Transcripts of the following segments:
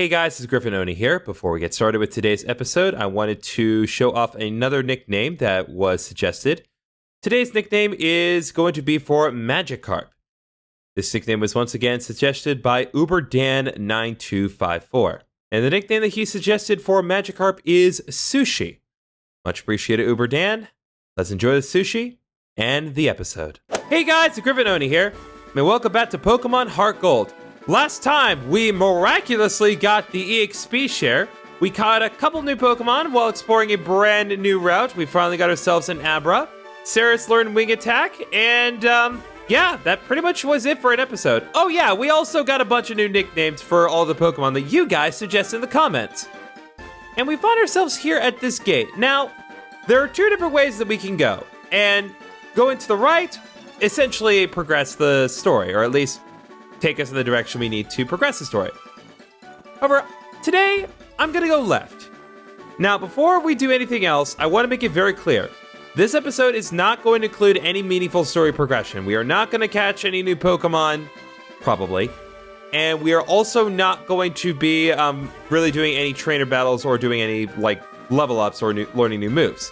Hey guys, this is Griffin Oni here. Before we get started with today's episode, I wanted to show off another nickname that was suggested. Today's nickname is going to be for Magikarp. This nickname was once again suggested by UberDan9254. And the nickname that he suggested for Magikarp is Sushi. Much appreciated, UberDan. Let's enjoy the sushi and the episode. Hey guys, it's Griffin Oni here. And welcome back to Pokemon HeartGold. Last time, we miraculously got the EXP share. We caught a couple new Pokemon while exploring a brand new route. We finally got ourselves an Abra. Saris learned Wing Attack, and yeah, that pretty much was it for an episode. Oh yeah, we also got a bunch of new nicknames for all the Pokemon that you guys suggested in the comments. And we found ourselves here at this gate. Now, there are two different ways that we can go. And going to the right, essentially progress the story, or at least take us in the direction we need to progress the story. However, today, I'm gonna go left. Now, before we do anything else, I want to make it very clear. This episode is not going to include any meaningful story progression. We are not going to catch any new Pokemon, probably. And we are also not going to be really doing any trainer battles or doing any like level ups or learning new moves.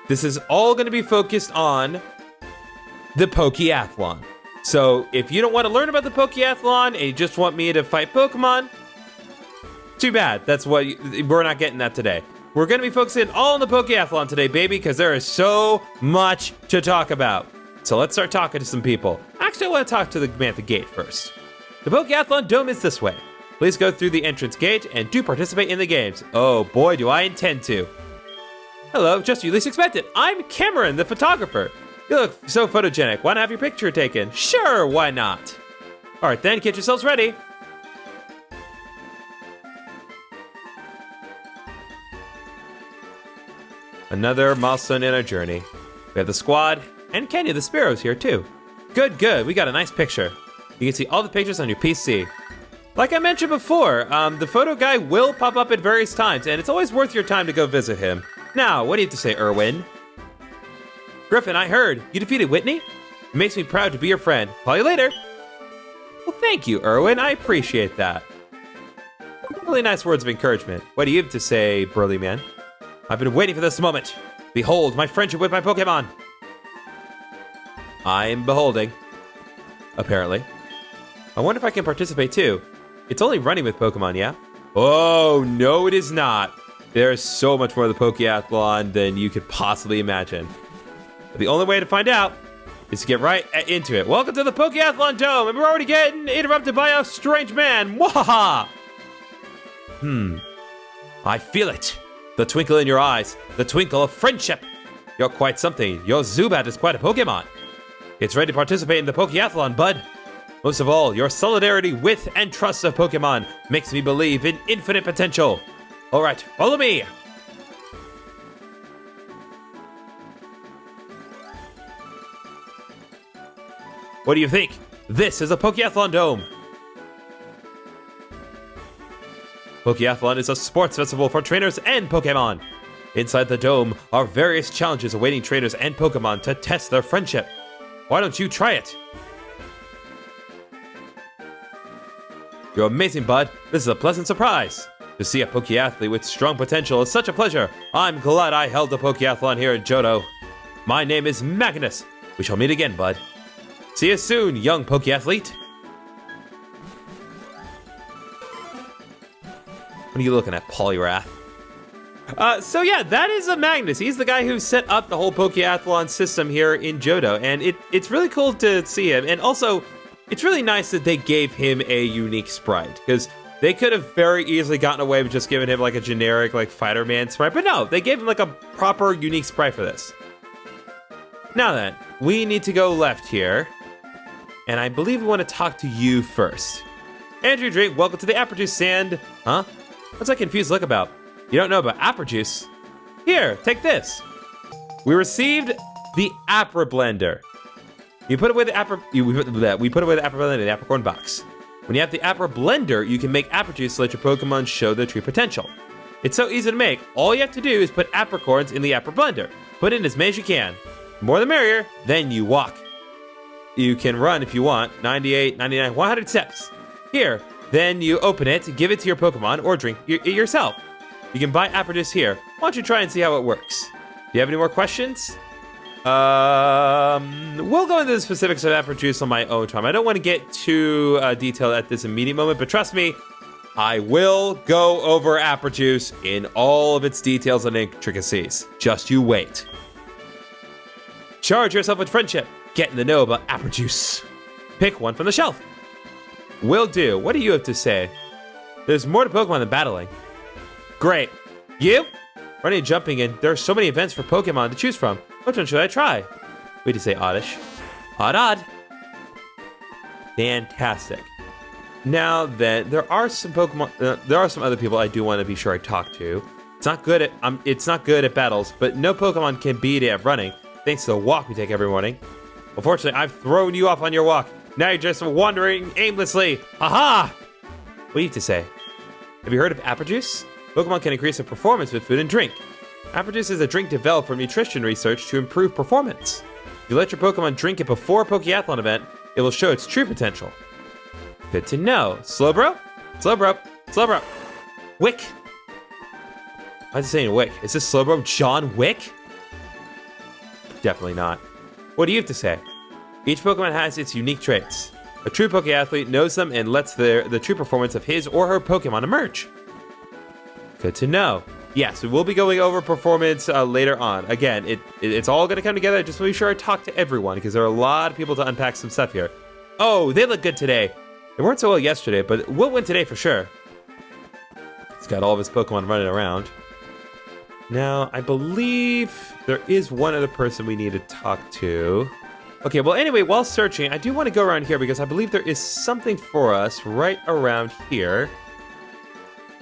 This is all going to be focused on the Pokeathlon. So if you don't want to learn about the Pokeathlon and you just want me to fight Pokemon, too bad. We're not getting that today. We're going to be focusing all on the Pokeathlon today, baby, because there is so much to talk about. So let's start talking to some people. Actually, I want to talk to the man at the gate first. The Pokeathlon Dome is this way. Please go through the entrance gate and do participate in the games. Oh boy, do I intend to. Hello, just you least expected. I'm Cameron, the photographer. You look so photogenic. Want to have your picture taken? Sure, why not? All right, then, get yourselves ready. Another milestone in our journey. We have the squad, and Kenya the Sparrow's here too. Good, good, we got a nice picture. You can see all the pictures on your PC. Like I mentioned before, the photo guy will pop up at various times, and it's always worth your time to go visit him. Now, what do you have to say, Erwin? Griffin, I heard you defeated Whitney? It makes me proud to be your friend. Call you later. Well, thank you, Erwin. I appreciate that. Really nice words of encouragement. What do you have to say, burly man? I've been waiting for this moment. Behold, my friendship with my Pokemon. I am beholding. Apparently. I wonder if I can participate too. It's only running with Pokemon, yeah? Oh, no, it is not. There's so much more to the Pokeathlon than you could possibly imagine. But the only way to find out is to get right into it. Welcome to the Pokeathlon Dome, and we're already getting interrupted by a strange man. Wahaha! I feel it. The twinkle in your eyes. The twinkle of friendship. You're quite something. Your Zubat is quite a Pokemon. It's ready to participate in the Pokeathlon, bud. Most of all, your solidarity with and trust of Pokemon makes me believe in infinite potential. All right, follow me. What do you think? This is a Pokeathlon Dome. Pokeathlon is a sports festival for trainers and Pokemon. Inside the dome are various challenges awaiting trainers and Pokemon to test their friendship. Why don't you try it? You're amazing, bud. This is a pleasant surprise. To see a Pokeathlete with strong potential is such a pleasure. I'm glad I held the Pokeathlon here in Johto. My name is Magnus. We shall meet again, bud. See you soon, young Pokeathlete. What are you looking at, Poliwrath? So yeah, that is a Magnus. He's the guy who set up the whole Pokeathlon system here in Johto, and it's really cool to see him. And also, it's really nice that they gave him a unique sprite, because they could have very easily gotten away with just giving him like a generic like Fighter-Man sprite, but no, they gave him like a proper unique sprite for this. Now then, we need to go left here. And I believe we want to talk to you first. Andrew Drake, welcome to the Apple Juice stand. Huh? What's that confused look about? You don't know about Apple Juice? Here, take this. We received the Apra Blender. We put away the Apra Blender in the Apricorn box. When you have the Apra Blender, you can make Apple Juice to let your Pokemon show their true potential. It's so easy to make. All you have to do is put Apricorns in the Apra Blender. Put in as many as you can. The more the merrier, then you walk. You can run if you want, 98, 99, 100 steps. Here, Then you open it, give it to your Pokemon, or drink it yourself. You can buy Apple Juice here. Why don't you try and see how it works? Do you have any more questions? We'll go into the specifics of Apple Juice on my own time. I don't want to get too detailed at this immediate moment, but trust me, I will go over Apple Juice in all of its details and intricacies. Just you wait. Charge yourself with friendship. Get in the know about Apple Juice. Pick one from the shelf. Will do. What do you have to say? There's more to Pokemon than battling. Great. You? Running and jumping in. There are so many events for Pokemon to choose from. Which one should I try? Wait to say oddish. Odd. Fantastic. Now then, there are some Pokemon. There are some other people I do want to be sure I talk to. It's not good at battles, but no Pokemon can beat it at running, thanks to the walk we take every morning. Unfortunately, I've thrown you off on your walk. Now you're just wandering aimlessly. Aha! What do you have to say? Have you heard of Apple Juice? Pokemon can increase their performance with food and drink. Apple Juice is a drink developed from nutrition research to improve performance. If you let your Pokemon drink it before a Pokeathlon event, it will show its true potential. Good to know. Slowbro? Slowbro. Slowbro. Wick. Why is it saying Wick? Is this Slowbro John Wick? Definitely not. What do you have to say? Each Pokemon has its unique traits. A true Pokeathlete knows them and lets the true performance of his or her Pokemon emerge. Good to know. Yes, we will be going over performance later on. Again, it's all going to come together. Just to be sure I talk to everyone, because there are a lot of people to unpack some stuff here. Oh, they look good today. They weren't so well yesterday, but we'll win today for sure. He's got all of his Pokemon running around. Now, I believe there is one other person we need to talk to. Okay, well, anyway, while searching, I do want to go around here because I believe there is something for us right around here.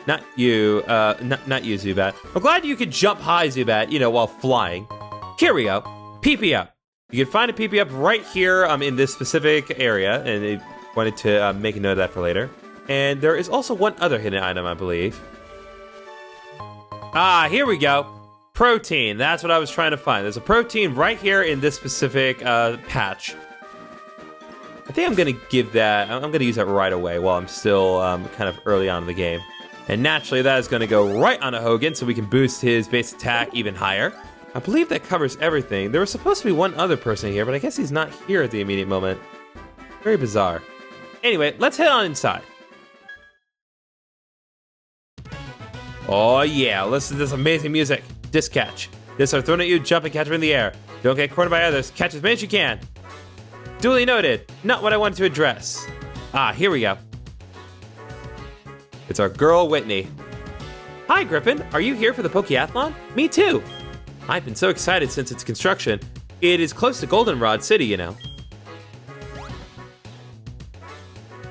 Not you, not you, Zubat. I'm glad you could jump high, Zubat, while flying. Here we go. PP up. You can find a PP up right here in this specific area, and I wanted to make a note of that for later. And there is also one other hidden item, I believe. Ah, here we go. Protein. That's what I was trying to find. There's a protein right here in this specific patch. I think I'm going to give that... I'm going to use that right away while I'm still kind of early on in the game. And naturally, that is going to go right on a Hogan so we can boost his base attack even higher. I believe that covers everything. There was supposed to be one other person here, but I guess he's not here at the immediate moment. Very bizarre. Anyway, let's head on inside. Oh yeah, listen to this amazing music. Disc catch. Discs are thrown at you, jump and catch them in the air. Don't get cornered by others. Catch as many as you can. Duly noted. Not what I wanted to address. Ah, here we go. It's our girl, Whitney. Hi, Griffin. Are you here for the Pokeathlon? Me too. I've been so excited since its construction. It is close to Goldenrod City, you know.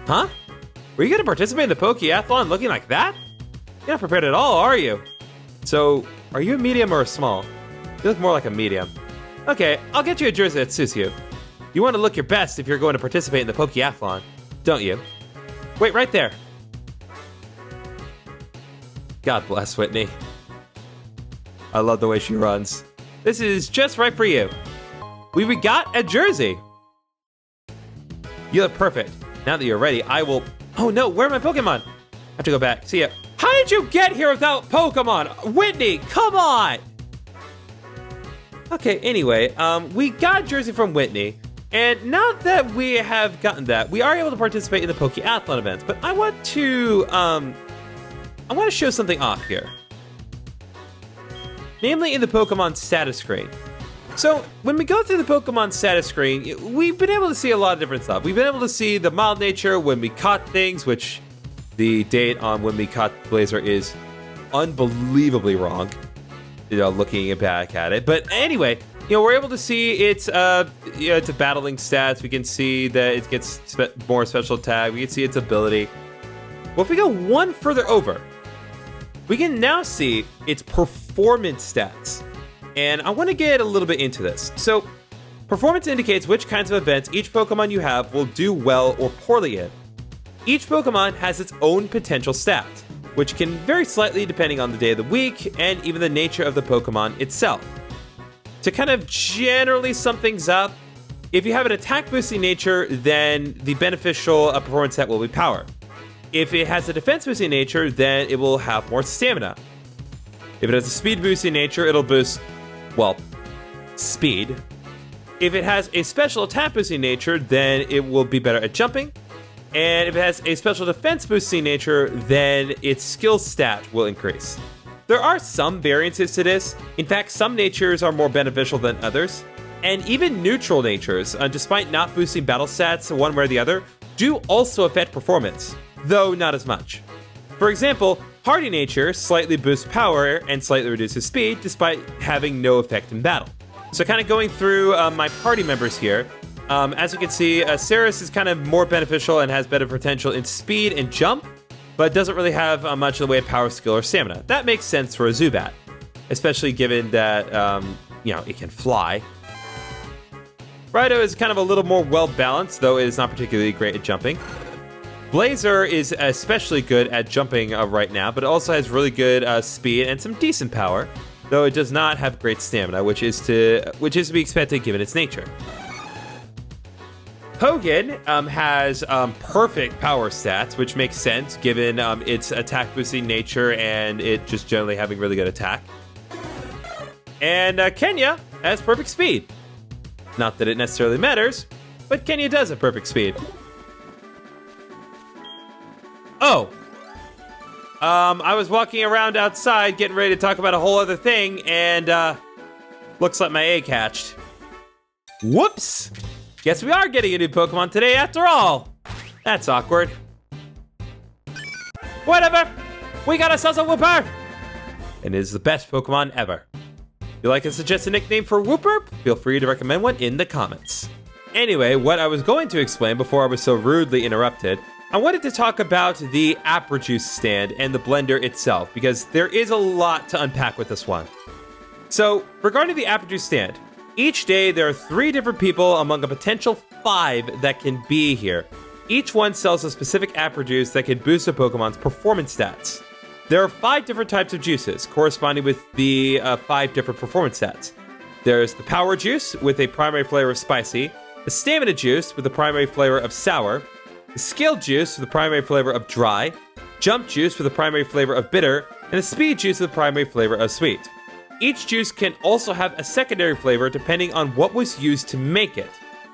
Huh? Were you going to participate in the Pokeathlon looking like that? You're not prepared at all, are you? So, are you a medium or a small? You look more like a medium. Okay, I'll get you a jersey that suits you. You want to look your best if you're going to participate in the Pokeathlon, don't you? Wait right there. God bless Whitney. I love the way she runs. This is just right for you. We got a jersey. You look perfect. Now that you're ready, I will... Oh no, where are my Pokemon? I have to go back. See ya. How did you get here without Pokemon? Whitney, come on! Okay, anyway, we got a jersey from Whitney. And now that we have gotten that, we are able to participate in the Pokeathlon events. But I want to show something off here. Namely in the Pokemon status screen. So, when we go through the Pokemon status screen, we've been able to see a lot of different stuff. We've been able to see the mild nature when we caught things, which the date on when we caught Blazer is unbelievably wrong, looking back at it. But anyway, we're able to see its battling stats. We can see that it gets more special attack. We can see its ability. Well, if we go one further over, we can now see its performance stats. And I want to get a little bit into this. So, performance indicates which kinds of events each Pokemon you have will do well or poorly in. Each Pokemon has its own potential stats, which can vary slightly depending on the day of the week and even the nature of the Pokemon itself. To kind of generally sum things up, if you have an attack boosting nature, then the beneficial performance stat will be power. If it has a defense boosting nature, then it will have more stamina. If it has a speed boosting nature, it'll boost, well, speed. If it has a special attack boosting nature, then it will be better at jumping. And if it has a special defense boosting nature, then its skill stat will increase. There are some variances to this. In fact, some natures are more beneficial than others. And even neutral natures, despite not boosting battle stats one way or the other, do also affect performance, though not as much. For example, Hardy nature slightly boosts power and slightly reduces speed, despite having no effect in battle. So kind of going through my party members here, as you can see, Ceres is kind of more beneficial and has better potential in speed and jump, but doesn't really have much in the way of power, skill, or stamina. That makes sense for a Zubat, especially given that, it can fly. Rhydon is kind of a little more well-balanced, though it is not particularly great at jumping. Blazer is especially good at jumping right now, but it also has really good speed and some decent power, though it does not have great stamina, which is to be expected given its nature. Hogan has perfect power stats, which makes sense given its attack boosting nature and it just generally having really good attack. And Kenya has perfect speed. Not that it necessarily matters, but Kenya does have perfect speed. Oh. I was walking around outside getting ready to talk about a whole other thing, and looks like my egg hatched. Whoops! Guess we are getting a new Pokemon today after all. That's awkward. Whatever! We got ourselves a Wooper! And it is the best Pokemon ever. If you'd like to suggest a nickname for Wooper, feel free to recommend one in the comments. Anyway, what I was going to explain before I was so rudely interrupted, I wanted to talk about the Aprojuice stand and the blender itself, because there is a lot to unpack with this one. So, regarding the Aprojuice stand, each day there are 3 different people among a potential 5 that can be here. Each one sells a specific Aprojuice that can boost a Pokemon's performance stats. There are 5 different types of juices, corresponding with the 5 different performance stats. There's the Power Juice, with a primary flavor of Spicy, the Stamina Juice, with a primary flavor of Sour, the Skill Juice, with a primary flavor of Dry, Jump Juice, with a primary flavor of Bitter, and the Speed Juice, with a primary flavor of Sweet. Each juice can also have a secondary flavor depending on what was used to make it.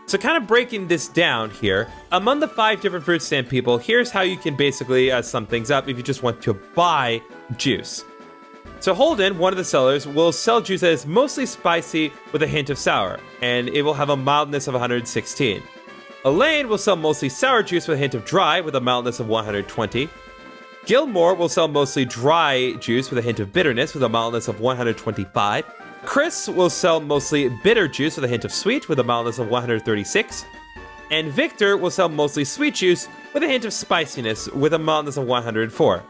So kind of breaking this down here, among the 5 different fruit stand people, here's how you can basically sum things up if you just want to buy juice. So Holden, one of the sellers, will sell juice that is mostly spicy with a hint of sour, and it will have a mildness of 116. Elaine will sell mostly sour juice with a hint of dry with a mildness of 120. Gilmore will sell mostly dry juice with a hint of bitterness with a mildness of 125. Chris will sell mostly bitter juice with a hint of sweet with a mildness of 136. And Victor will sell mostly sweet juice with a hint of spiciness with a mildness of 104.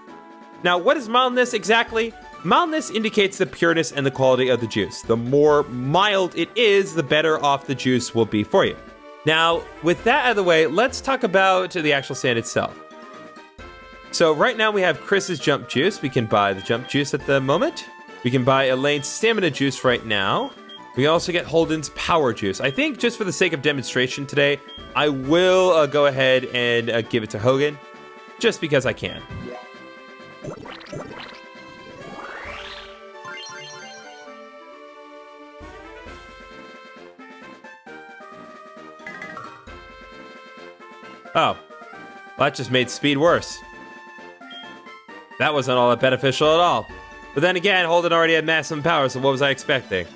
Now, what is mildness exactly? Mildness indicates the pureness and the quality of the juice. The more mild it is, the better off the juice will be for you. Now, with that out of the way, let's talk about the actual stand itself. So right now we have Chris's Jump Juice. We can buy the Jump Juice at the moment. We can buy Elaine's Stamina Juice right now. We can also get Holden's Power Juice. I think just for the sake of demonstration today, I will go ahead and give it to Hogan, just because I can. Oh, well, that just made speed worse. That wasn't all that beneficial at all. But then again, Holden already had maximum power, so what was I expecting?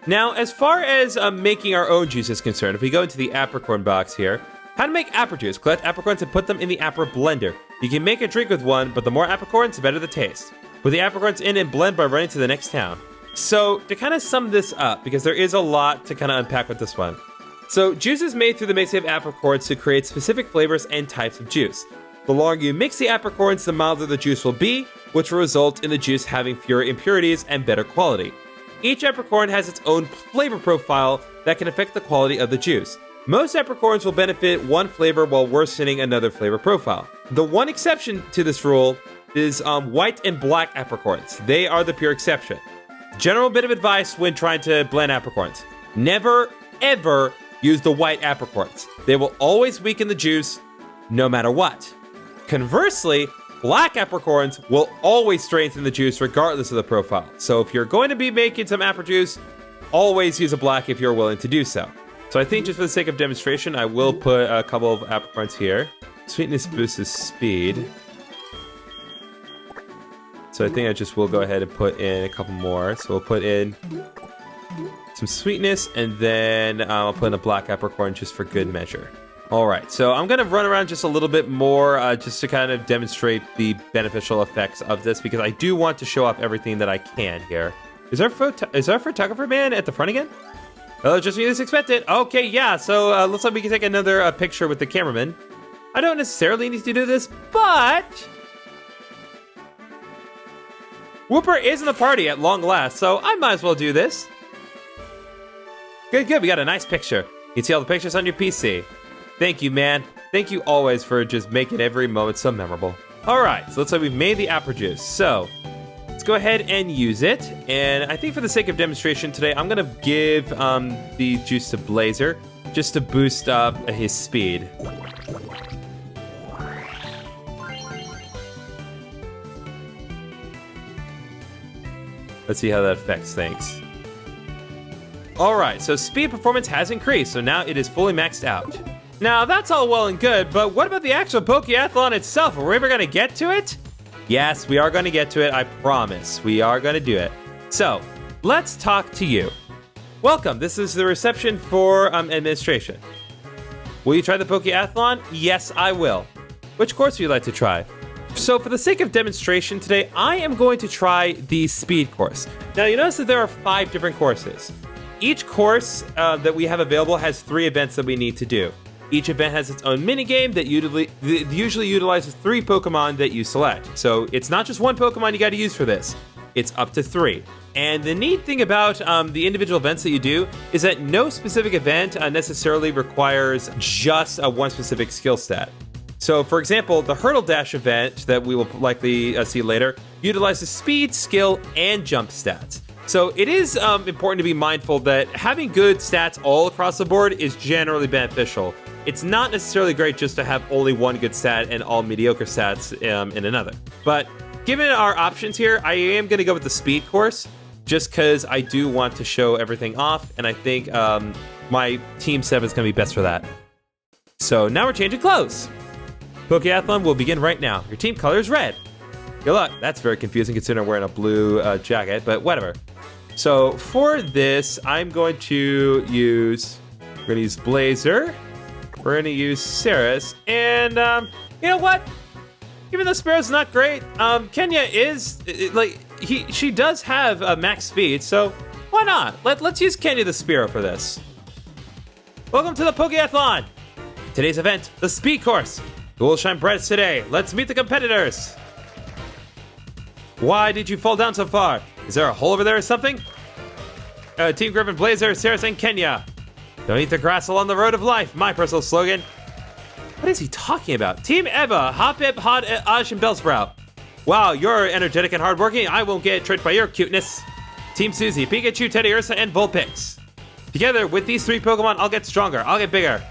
Now, as far as making our own juice is concerned, if we go into the Apricorn box here, how to make Aprojuice. Collect apricorns and put them in the Apri blender. You can make a drink with one, but the more apricorns, the better the taste. Put the apricorns in and blend by running to the next town. So, to kind of sum this up, because there is a lot to kind of unpack with this one. So, juice is made through the mixing of apricorns to create specific flavors and types of juice. The longer you mix the apricorns, the milder the juice will be, which will result in the juice having fewer impurities and better quality. Each apricorn has its own flavor profile that can affect the quality of the juice. Most apricorns will benefit one flavor while worsening another flavor profile. The one exception to this rule is white and black apricorns. They are the pure exception. General bit of advice when trying to blend apricorns. Never, ever use the white apricorns. They will always weaken the juice, no matter what. Conversely, black apricorns will always strengthen the juice regardless of the profile. So if you're going to be making some apple juice, always use a black if you're willing to do so. So I think just for the sake of demonstration, I will put a couple of apricorns here. Sweetness boosts speed. So I think I just will go ahead and put in a couple more. So we'll put in some sweetness, and then I'll put in a black apricorn just for good measure. All right, so I'm gonna run around just a little bit more just to kind of demonstrate the beneficial effects of this, because I do want to show off everything that I can here. Is our photographer man at the front again? Oh, just me as expected. Okay, yeah, so looks like we can take another picture with the cameraman. I don't necessarily need to do this, but Whooper is in the party at long last, so I might as well do this. Good, we got a nice picture. You can see all the pictures on your PC. Thank you, man. Thank you always for just making every moment so memorable. All right, so looks like we've made the apple juice. So let's go ahead and use it. And I think for the sake of demonstration today, I'm gonna give the juice to Blazer just to boost up his speed. Let's see how that affects things. All right, so speed performance has increased, so now it is fully maxed out. Now, that's all well and good, but what about the actual Pokeathlon itself? Are we ever gonna get to it? Yes, we are gonna get to it, I promise. We are gonna do it. So, let's talk to you. Welcome, this is the reception for administration. Will you try the Pokeathlon? Yes, I will. Which course would you like to try? So for the sake of demonstration today, I am going to try the speed course. Now you notice that there are 5 different courses. Each course that we have available has 3 events that we need to do. Each event has its own minigame that usually utilizes 3 Pokemon that you select. So it's not just 1 Pokemon you got to use for this. It's up to 3. And the neat thing about the individual events that you do is that no specific event necessarily requires just one specific skill stat. So, for example, the Hurdle Dash event that we will likely see later utilizes speed, skill, and jump stats. So it is important to be mindful that having good stats all across the board is generally beneficial. It's not necessarily great just to have only one good stat and all mediocre stats in another. But given our options here, I am going to go with the speed course just because I do want to show everything off, and I think my team setup is going to be best for that. So now we're changing clothes. Pokeathlon will begin right now. Your team color is red. Good luck. That's very confusing considering I'm wearing a blue jacket, but whatever. So for this, I'm going to use, we're going to use Blazer. We're going to use Saris. And you know what? Even though Sparrow's not great, Kenya is, she does have max speed, so why not? Let's use Kenya the Sparrow for this. Welcome to the Pokeathlon. Today's event, the speed course. Who will shine brightest today? Let's meet the competitors. Why did you fall down so far? Is there a hole over there or something? Team Griffin, Blazer, Saris, and Kenya. Don't eat the grass along the road of life, my personal slogan. What is he talking about? Team Eva, Hop Hip, Hot, Ash, and Bellsprout. Wow, you're energetic and hardworking. I won't get tricked by your cuteness. Team Susie, Pikachu, Teddy Ursa, and Vulpix. Together with these 3 Pokemon, I'll get stronger. I'll get bigger.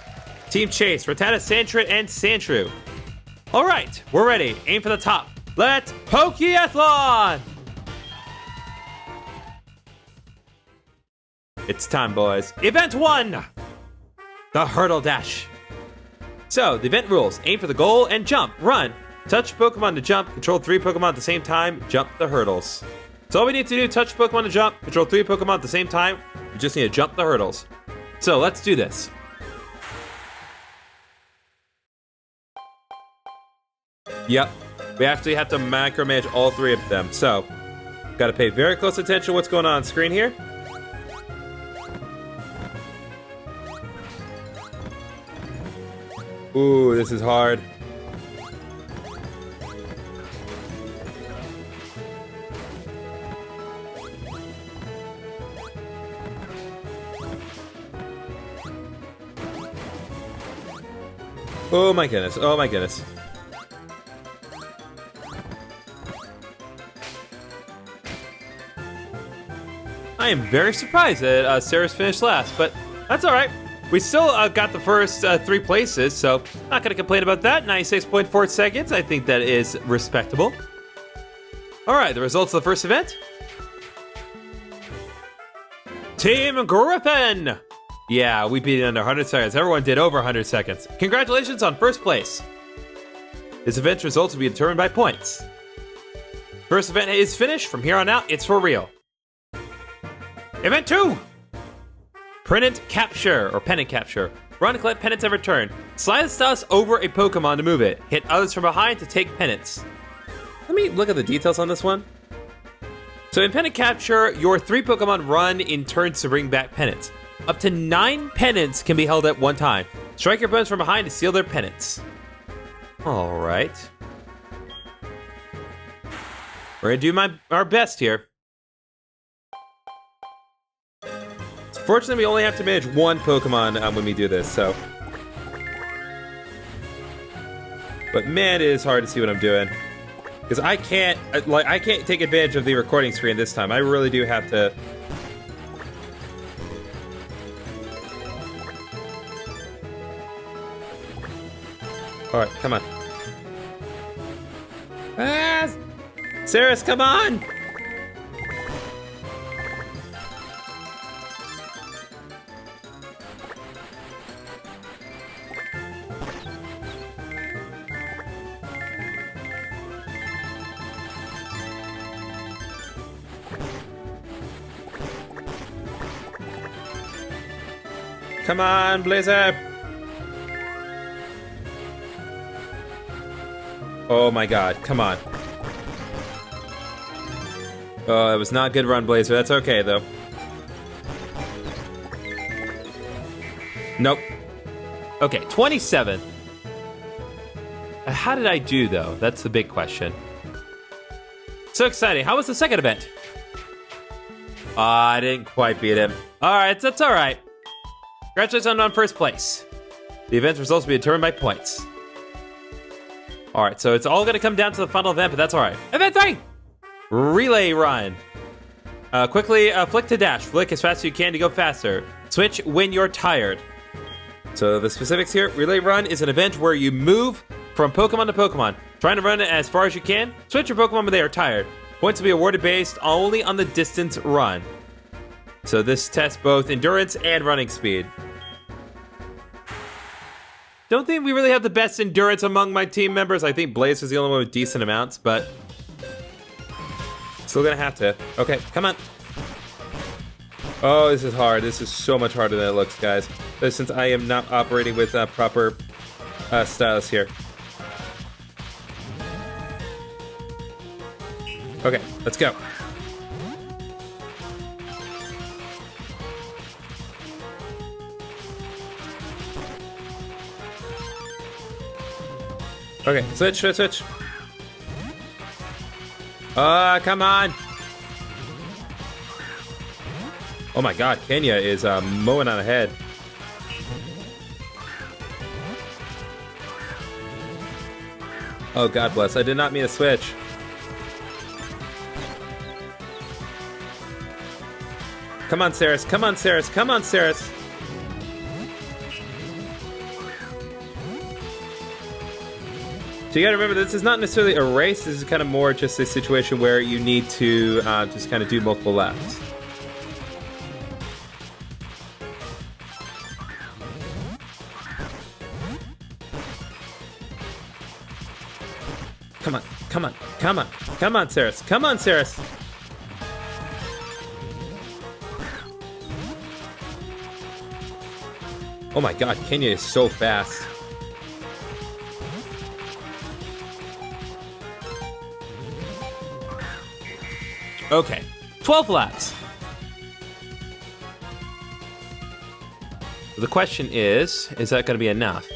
Team Chase, Rattata, Sandshrew, and Sandshrew. All right, we're ready. Aim for the top. Let's Pokeathlon! It's time, boys. Event 1! The Hurdle Dash. So, the event rules. Aim for the goal and jump. Run. Touch Pokemon to jump. Control 3 Pokemon at the same time. Jump the hurdles. That's all we need to do. Touch Pokemon to jump. Control 3 Pokemon at the same time. We just need to jump the hurdles. So, let's do this. Yep, we actually have to micromanage all 3 of them. So, got to pay very close attention to what's going on screen here. Ooh, this is hard. Oh my goodness, oh my goodness. I am very surprised that Sarah's finished last, but that's all right. We still got the first 3 places, so not going to complain about that. 96.4 seconds. I think that is respectable. All right, the results of the first event. Team Griffin! Yeah, we beat it under 100 seconds. Everyone did over 100 seconds. Congratulations on first place. This event's results will be determined by points. First event is finished. From here on out, it's for real. Event 2! Pennant Capture, or Pennant Capture. Run, collect pennants, and return. Slide the stylus over a Pokemon to move it. Hit others from behind to take pennants. Let me look at the details on this one. So in Pennant Capture, your 3 Pokemon run in turns to bring back pennants. Up to 9 pennants can be held at one time. Strike your opponents from behind to steal their pennants. All right. We're gonna do our best here. Fortunately, we only have to manage 1 Pokemon when we do this, so. But man, it is hard to see what I'm doing. Because I can't take advantage of the recording screen this time. I really do have to. All right, come on. Ah! Saris, come on! Come on, Blazer! Oh my god, come on. Oh, it was not a good run, Blazer. That's okay, though. Nope. Okay, 27. How did I do, though? That's the big question. So exciting. How was the second event? I didn't quite beat him. Alright, that's alright. Congratulations on first place. The event's results will be determined by points. Alright, so it's all going to come down to the final event, but that's alright. Event 3! Relay run. Quickly flick to dash. Flick as fast as you can to go faster. Switch when you're tired. So the specifics here. Relay run is an event where you move from Pokemon to Pokemon, trying to run it as far as you can. Switch your Pokemon when they are tired. Points will be awarded based only on the distance run. So this tests both endurance and running speed. Don't think we really have the best endurance among my team members. I think Blaze was the only one with decent amounts, but still gonna have to. Okay, come on. Oh, this is hard. This is so much harder than it looks, guys. Since I am not operating with proper stylus here. Okay, let's go. Okay, switch. Come on. Oh my god, Kenya is mowing on ahead. Oh, God bless. I did not mean to switch. Come on, Saris. Come on, Saris. Come on, Saris. So you gotta remember, this is not necessarily a race. This is kind of more just a situation where you need to just kind of do multiple laps. Come on, come on, come on, come on, Saris. Come on, Saris. Oh my god, Kenya is so fast. Okay, 12 laps. The question is that going to be enough?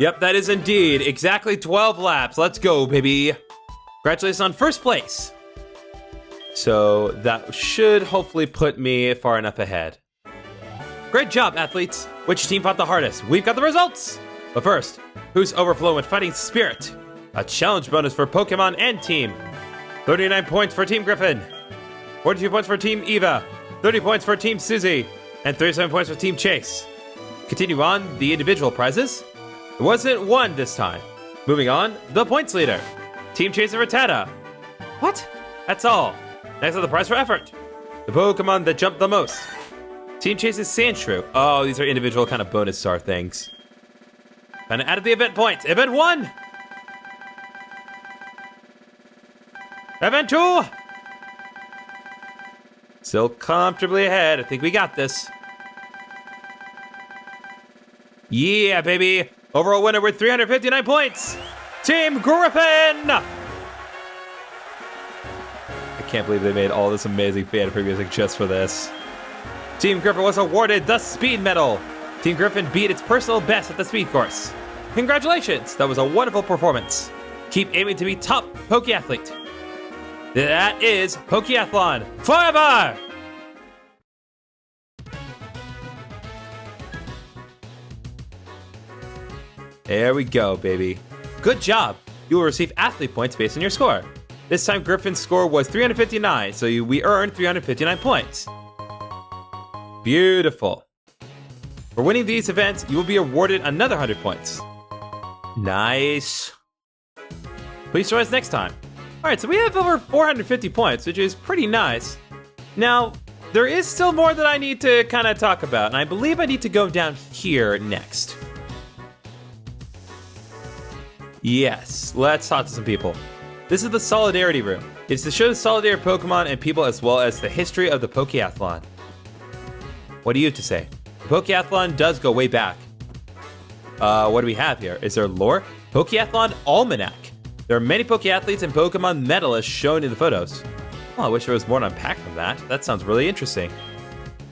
Yep, that is indeed exactly 12 laps. Let's go, baby. Congratulations on first place. So that should hopefully put me far enough ahead. Great job, athletes. Which team fought the hardest? We've got the results. But first, who's overflowing with fighting spirit? A challenge bonus for Pokemon and team. 39 points for Team Griffin. 42 points for Team Eva. 30 points for Team Susie. And 37 points for Team Chase. Continue on the individual prizes. It wasn't one this time. Moving on, the points leader. Team Chase and Rattata. What? That's all. Next on the prize for effort. The Pokemon that jumped the most. Team Chase's Sandshrew. Oh, these are individual kind of bonus star things. And added the event points. Event 1. Event 2. Still comfortably ahead. I think we got this. Yeah, baby. Overall winner with 359 points. Team Griffin. I can't believe they made all this amazing fan music just for this. Team Griffin was awarded the Speed Medal. Team Griffin beat its personal best at the speed course. Congratulations. That was a wonderful performance. Keep aiming to be top Pokeathlete. That is Pokeathlon forever! There we go, baby. Good job. You will receive athlete points based on your score. This time, Griffin's score was 359, so we earned 359 points. Beautiful. For winning these events, you will be awarded another 100 points. Nice. Please join us next time. All right, so we have over 450 points, which is pretty nice. Now, there is still more that I need to kind of talk about, and I believe I need to go down here next. Yes, let's talk to some people. This is the Solidarity Room. It's to show the solidarity of Pokemon and people as well as the history of the Pokeathlon. What do you have to say? The Pokeathlon does go way back. What do we have here? Is there lore? Pokeathlon Almanac. There are many Pokeathletes and Pokemon medalists shown in the photos. Oh, I wish there was more to unpack from that. That sounds really interesting.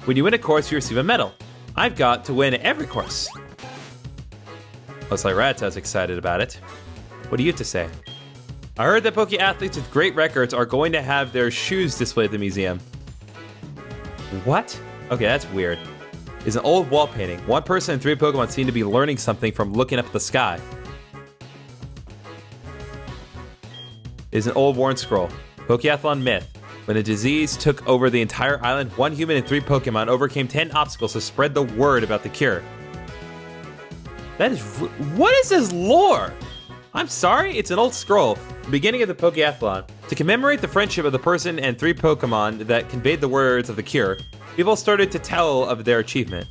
When you win a course, you receive a medal. I've got to win every course. Looks like Rattata's excited about it. What do you have to say? I heard that Pokeathletes with great records are going to have their shoes displayed at the museum. What? Okay, that's weird. It's an old wall painting. One person and 3 Pokemon seem to be learning something from looking up at the sky. It's an old worn scroll. Pokeathlon myth. When a disease took over the entire island, 1 human and 3 Pokemon overcame 10 obstacles to spread the word about the cure. That is... What is this lore? I'm sorry, it's an old scroll. The beginning of the Pokeathlon. To commemorate the friendship of the person and 3 Pokemon that conveyed the words of the cure, people started to tell of their achievement.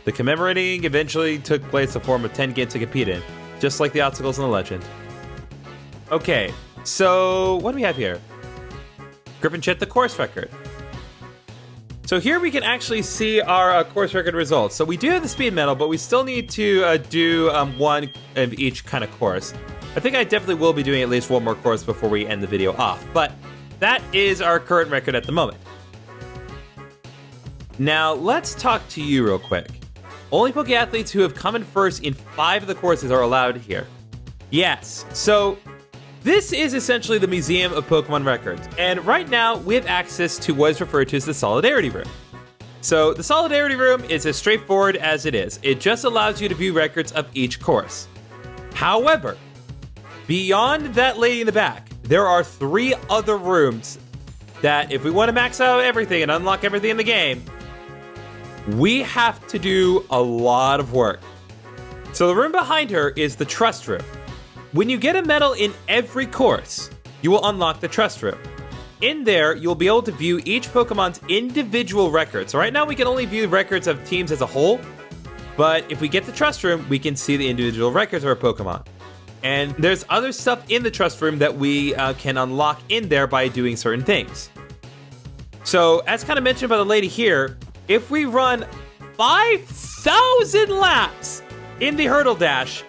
The commemorating eventually took place in the form of 10 games to compete in, just like the obstacles in the legend. Okay, so what do we have here? Griffin checked the course record. So here we can actually see our course record results. So we do have the speed medal, but we still need to do one of each kind of course. I think I definitely will be doing at least one more course before we end the video off, but that is our current record at the moment. Now, let's talk to you real quick. Only Pokeathletes who have come in first in 5 of the courses are allowed here. Yes, so this is essentially the Museum of Pokemon Records, and right now we have access to what is referred to as the Solidarity Room. So the Solidarity Room is as straightforward as it is. It just allows you to view records of each course. However, beyond that lady in the back, there are 3 other rooms that if we want to max out everything and unlock everything in the game, we have to do a lot of work. So the room behind her is the Trust Room. When you get a medal in every course, you will unlock the Trust Room. In there, you'll be able to view each Pokemon's individual records. So right now, we can only view records of teams as a whole, but if we get the Trust Room, we can see the individual records of our Pokemon. And there's other stuff in the Trust Room that we can unlock in there by doing certain things. So, as kind of mentioned by the lady here, if we run 5,000 laps in the Hurdle Dash,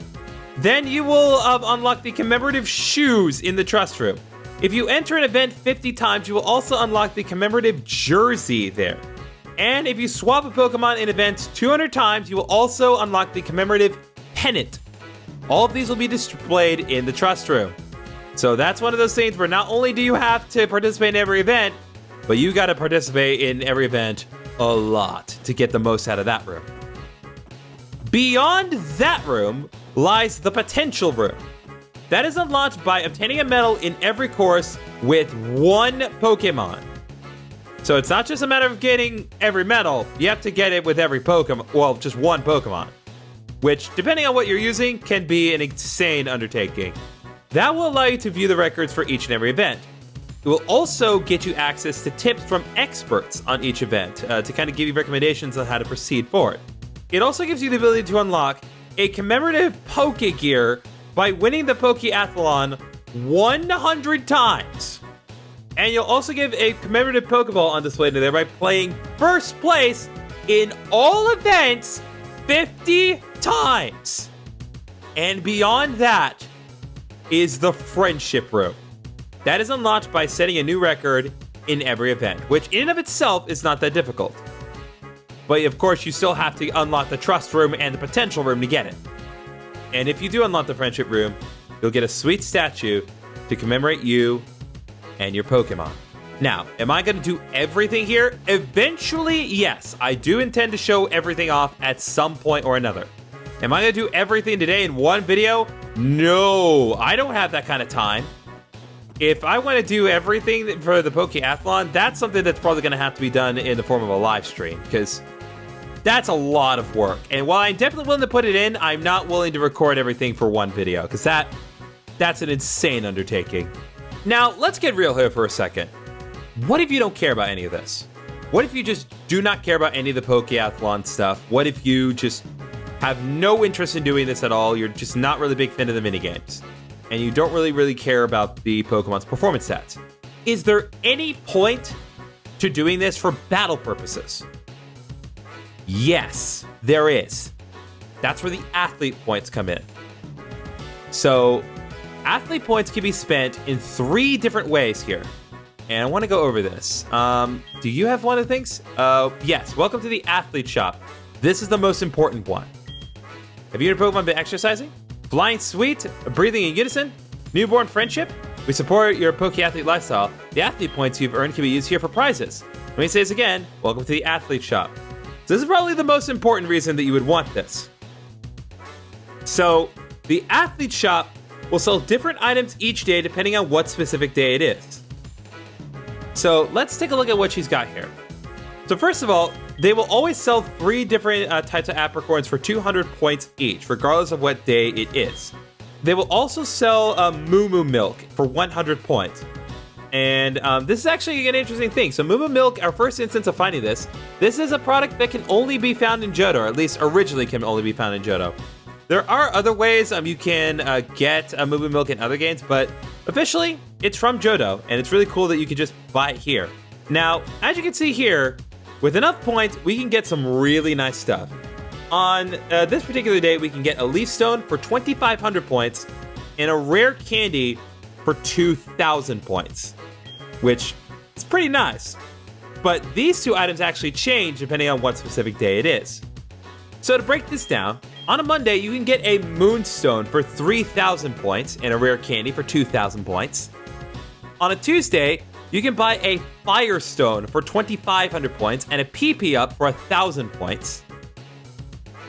then you will unlock the commemorative shoes in the Trust Room. If you enter an event 50 times, you will also unlock the commemorative jersey there. And if you swap a Pokemon in events 200 times, you will also unlock the commemorative pennant. All of these will be displayed in the Trust Room. So that's one of those things where not only do you have to participate in every event, but you got to participate in every event a lot to get the most out of that room. Beyond that room lies the Potential Room. That is unlocked by obtaining a medal in every course with 1 Pokemon. So it's not just a matter of getting every medal, you have to get it with every Pokemon, well, just one Pokemon, which, depending on what you're using, can be an insane undertaking. That will allow you to view the records for each and every event. It will also get you access to tips from experts on each event to kind of give you recommendations on how to proceed forward. It also gives you the ability to unlock a commemorative Pokegear by winning the Pokeathlon 100 times. And you'll also give a commemorative Pokeball on display to there by playing first place in all events 50 times. And beyond that is the Friendship Room. That is unlocked by setting a new record in every event, which in and of itself is not that difficult. But of course, you still have to unlock the Trust Room and the Potential Room to get it. And if you do unlock the Friendship Room, you'll get a sweet statue to commemorate you and your Pokemon. Now, am I going to do everything here? Eventually, yes. I do intend to show everything off at some point or another. Am I going to do everything today in one video? No, I don't have that kind of time. If I want to do everything for the Pokeathlon, that's something that's probably going to have to be done in the form of a live stream, because that's a lot of work. And while I'm definitely willing to put it in, I'm not willing to record everything for one video, because that's an insane undertaking. Now, let's get real here for a second. What if you don't care about any of this? What if you just do not care about any of the Pokeathlon stuff? What if you just have no interest in doing this at all? You're just not really a big fan of the minigames, and you don't really care about the Pokemon's performance stats. Is there any point to doing this for battle purposes? Yes, there is. That's where the athlete points come in. So, athlete points can be spent in 3 different ways here. And I want to go over this. Do you have one of the things? Yes, welcome to the athlete shop. This is the most important one. Have you and your Pokemon been exercising? Flying sweet, breathing in unison, newborn friendship? We support your Pokeathlete lifestyle. The athlete points you've earned can be used here for prizes. Let me say this again, welcome to the athlete shop. So this is probably the most important reason that you would want this. So the athlete shop will sell different items each day depending on what specific day it is. So let's take a look at what she's got here. So first of all, they will always sell 3 different types of apricorns for 200 points each, regardless of what day it is. They will also sell Moo Moo Milk for 100 points. And this is actually an interesting thing. So Moo Moo Milk, our first instance of finding this is a product that can only be found in Johto, or at least originally can only be found in Johto. There are other ways you can get Moo Moo Milk in other games, but officially, it's from Johto, and it's really cool that you can just buy it here. Now, as you can see here, with enough points, we can get some really nice stuff. On this particular day, we can get a Leaf Stone for 2,500 points and a Rare Candy for 2,000 points, which is pretty nice. But these 2 items actually change depending on what specific day it is. So to break this down, on a Monday, you can get a Moonstone for 3,000 points and a Rare Candy for 2,000 points. On a Tuesday, you can buy a Firestone for 2,500 points and a PP Up for 1,000 points.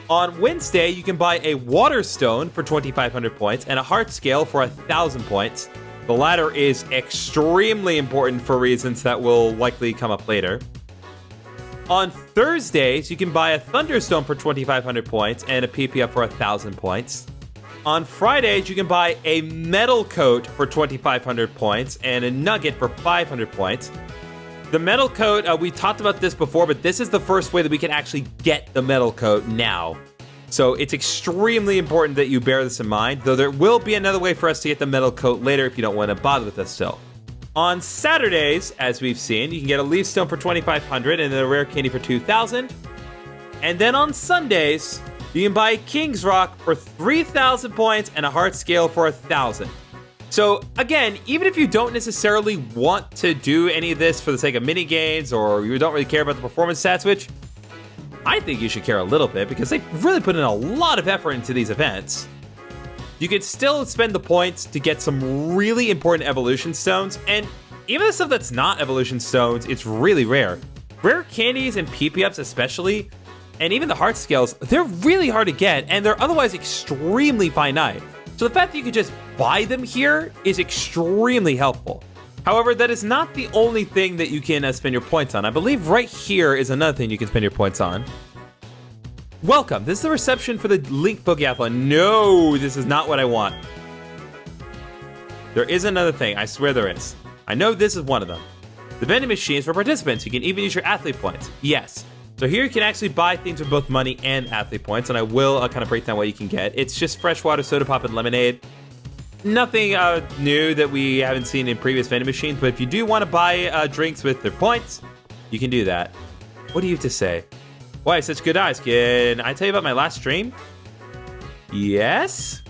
On Wednesday, you can buy a Water Stone for 2,500 points and a Heart Scale for 1,000 points. The latter is extremely important for reasons that will likely come up later. On Thursdays, you can buy a Thunderstone for 2,500 points and a PP Up for 1,000 points. On Fridays, you can buy a Metal Coat for 2,500 points and a Nugget for 500 points. The Metal Coat, we talked about this before, but this is the first way that we can actually get the Metal Coat now. So it's extremely important that you bear this in mind, though there will be another way for us to get the Metal Coat later if you don't want to bother with us still. On Saturdays, as we've seen, you can get a Leaf Stone for 2,500 and then a Rare Candy for 2,000. And then on Sundays, you can buy King's Rock for 3,000 points and a Heart Scale for 1,000. So again, even if you don't necessarily want to do any of this for the sake of mini games, or you don't really care about the performance stats, which I think you should care a little bit because they really put in a lot of effort into these events, you can still spend the points to get some really important evolution stones. And even the stuff that's not evolution stones, it's really rare. Rare candies and PP Ups especially, and even the heart scales, they're really hard to get and they're otherwise extremely finite. So the fact that you could just buy them here is extremely helpful. However, that is not the only thing that you can spend your points on. I believe right here is another thing you can spend your points on. Welcome. This is the reception for the Link Pokeathlon. No, this is not what I want. There is another thing. I swear there is. I know this is one of them. The vending machines for participants. You can even use your athlete points. Yes. So here you can actually buy things with both money and athlete points, and I will kind of break down what you can get. It's just freshwater, soda pop, and lemonade. Nothing new that we haven't seen in previous vending machines, but if you do want to buy drinks with their points, you can do that. What do you have to say? Why, such good eyes. Can I tell you about my last stream? Yes?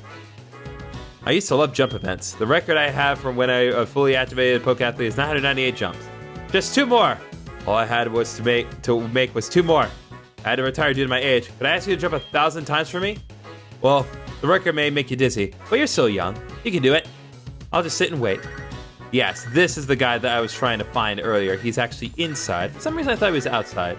I used to love jump events. The record I have from when I fully activated Pokeathlon is 998 jumps. Just 2 more. All I had was to make was 2 more. I had to retire due to my age. Could I ask you to jump 1,000 times for me? Well, the record may make you dizzy, but you're still young. You can do it. I'll just sit and wait. Yes, this is the guy that I was trying to find earlier. He's actually inside. For some reason, I thought he was outside.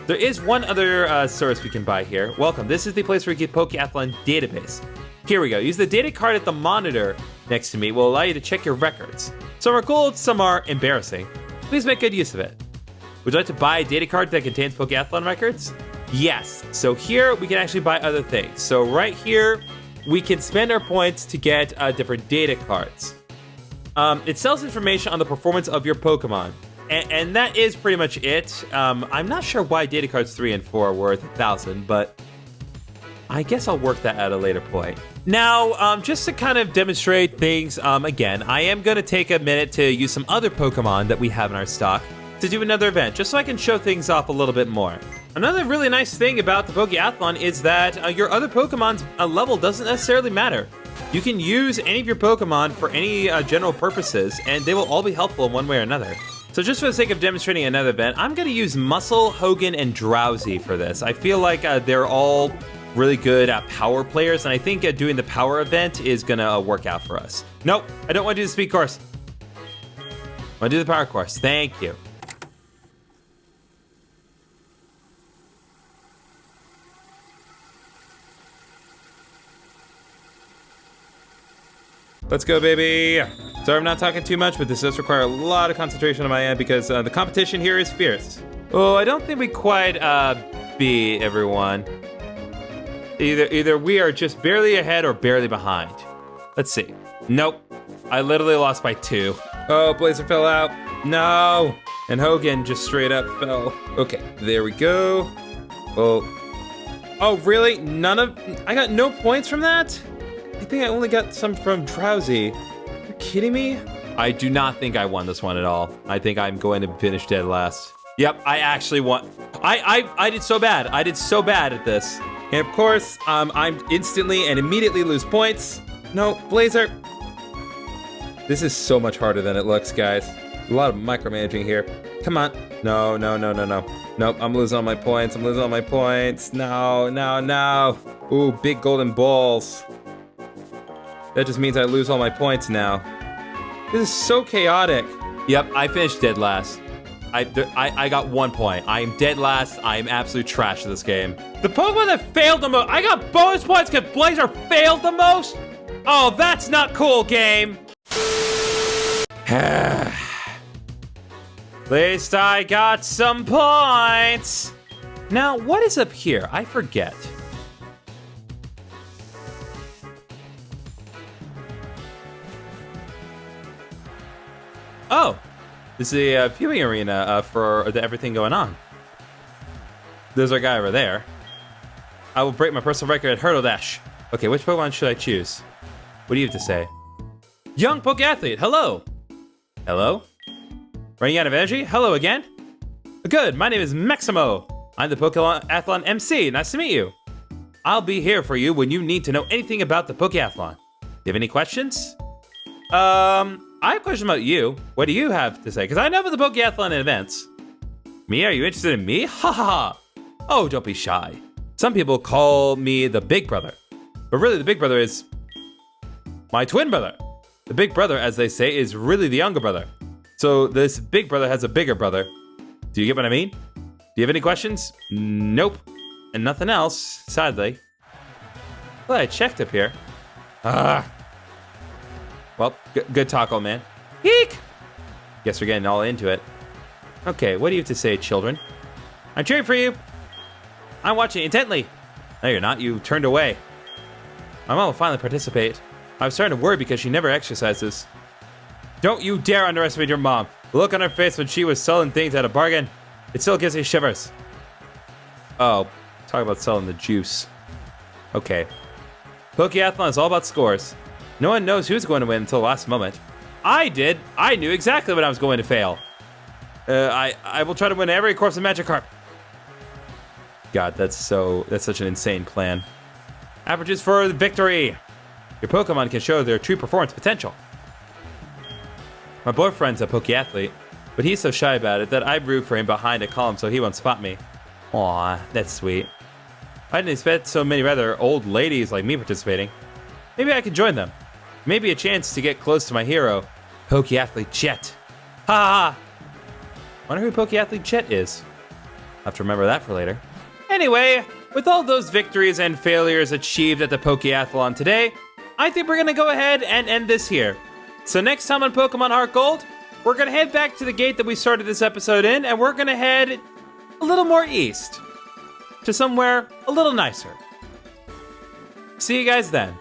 There is one other service we can buy here. Welcome. This is the place where you get Pokeathlon database. Here we go. Use the data card at the monitor next to me. Will allow you to check your records. Some are cool, some are embarrassing. Please make good use of it. Would you like to buy a data card that contains Pokeathlon records? Yes. So here we can actually buy other things. So right here, we can spend our points to get different data cards. It sells information on the performance of your Pokemon. And that is pretty much it. I'm not sure why data cards 3 and 4 are worth 1,000, but I guess I'll work that at a later point. Now, just to kind of demonstrate things, again, I am going to take a minute to use some other Pokemon that we have in our stock to do another event, just so I can show things off a little bit more. Another really nice thing about the Pokeathlon is that your other Pokemon's level doesn't necessarily matter. You can use any of your Pokemon for any general purposes, and they will all be helpful in one way or another. So just for the sake of demonstrating another event, I'm going to use Muscle, Hogan, and Drowsy for this. I feel like they're all really good power players, and I think doing the power event is going to work out for us. Nope, I don't want to do the speed course. I want to do the power course. Thank you. Let's go, baby. Sorry I'm not talking too much, but this does require a lot of concentration on my end because the competition here is fierce. Oh, I don't think we quite beat everyone. Either we are just barely ahead or barely behind. Let's see. Nope. I literally lost by 2. Oh, Blazer fell out. No. And Hogan just straight up fell. Okay, there we go. Oh, really? I got no points from that? I think I only got some from Drowsy. Are you kidding me? I do not think I won this one at all. I think I'm going to finish dead last. Yep, I actually won. I did so bad. I did so bad at this. And of course, I'm instantly and immediately lose points. No, Blazer. This is so much harder than it looks, guys. A lot of micromanaging here. Come on. No. Nope, I'm losing all my points. No. Ooh, big golden balls. That just means I lose all my points now. This is so chaotic. Yep, I finished dead last. I got 1 point. I am dead last. I am absolute trash at this game. The Pokemon that failed the most. I got bonus points because Blazer failed the most? Oh, that's not cool, game. At least I got some points. Now, what is up here? I forget. Oh, this is a viewing arena for everything going on. There's our guy over there. I will break my personal record at Hurdle Dash. Okay, which Pokemon should I choose? What do you have to say? Young Pokeathlete, hello. Hello? Running out of energy? Hello again? Good, my name is Maximo. I'm the Pokeathlon MC. Nice to meet you. I'll be here for you when you need to know anything about the Pokeathlon. Do you have any questions? I have a question about you. What do you have to say? Because I know about the Pokeathlon and events. Me? Are you interested in me? Ha ha ha. Oh, don't be shy. Some people call me the big brother. But really, the big brother is my twin brother. The big brother, as they say, is really the younger brother. So this big brother has a bigger brother. Do you get what I mean? Do you have any questions? Nope. And nothing else, sadly. Well, I checked up here. Well, good talk, old man. Eek! Guess we're getting all into it. Okay, what do you have to say, children? I'm cheering for you. I'm watching intently. No, you're not. You turned away. My mom will finally participate. I'm starting to worry because she never exercises. Don't you dare underestimate your mom. The look on her face when she was selling things at a bargain, it still gives me shivers. Oh, talk about selling the juice. Okay. Pokeathlon is all about scores. No one knows who's going to win until the last moment. I did. I knew exactly when I was going to fail. I will try to win every course of Magikarp. God, that's such an insane plan. Averages for the victory. Your Pokemon can show their true performance potential. My boyfriend's a Pokeathlete, but he's so shy about it that I root for him behind a column so he won't spot me. Aw, that's sweet. I didn't expect so many rather old ladies like me participating. Maybe I could join them. Maybe a chance to get close to my hero, Pokeathlete Chet. Ha ha! Wonder who Pokeathlete Chet is. I'll have to remember that for later. Anyway, with all those victories and failures achieved at the Pokeathlon today, I think we're gonna go ahead and end this here. So next time on Pokemon HeartGold, we're gonna head back to the gate that we started this episode in, and we're gonna head a little more east to somewhere a little nicer. See you guys then.